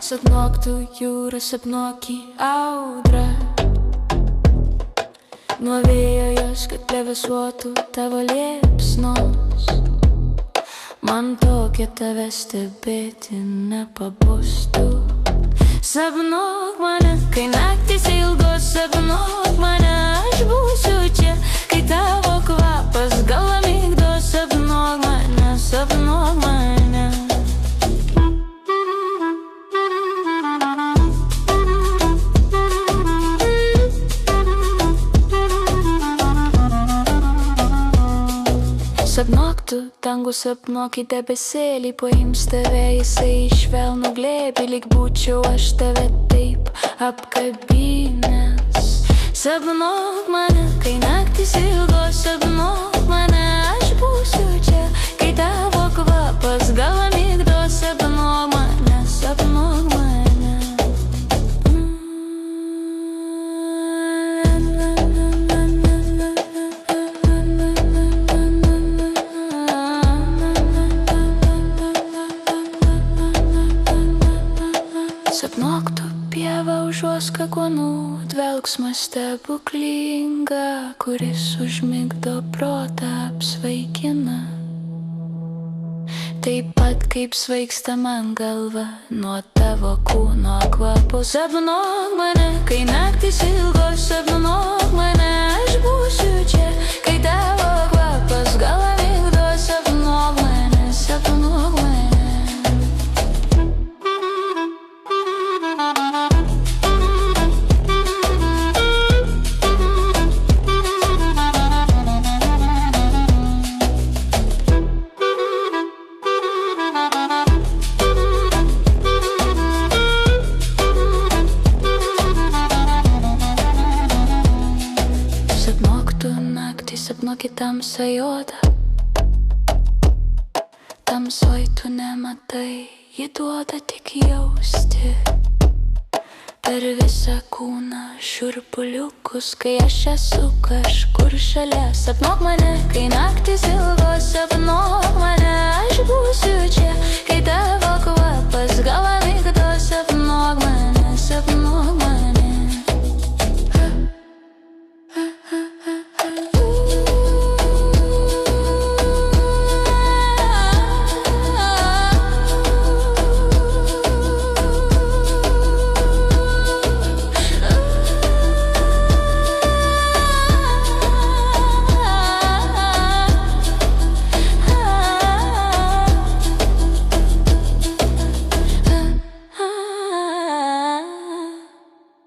Sapnuok tu jūrą, sapnuok į audrą. Nuo vėjo jos, kad plevėsuotų tavo liepsnos. Man tokia tave stebėti nepabostų. Sapnuok mane, kai naktys ilgos, sapnuok mane, aš būsiu čia, kai tavo kvapas galva migdo. Sapnuok mane, sapnuok mane. Sapnuok tu, dangų sapnuok į debesėlį, paims tave jisai švelnų glėbį, lyg būčiau aš tave taip apkabinęs. Sapnuok mane, kai naktys ilgos, sapnuok mane, aš būsiu čia, kai tavo kvapas galva migdo. Sapnuok mane, sapnuok mane. Sapnuok tu pieva užuos kakonų, dvelksmą stebuklingą, kuris užmigdo protą apsvaikina. Taip pat kaip svaigsta man galva nuo tavo kūno kvapo. Sapnuok mane, kai naktys ilgos, sapnuok mane, aš būsiu čia, kai tavo kvapas galva migdo. Sapnuok mane, sapnuok mane. Sapnuok tu naktį, sapnuok į tamsą juodą. Tamsoj tu nematai, ji duoda tik jausti. Per visą kūną šiurpuliukus, kai aš esu kažkur šalia. Sapnuok mane, kai naktys ilgos, sapnuok mane, aš būsiu čia, kai tavo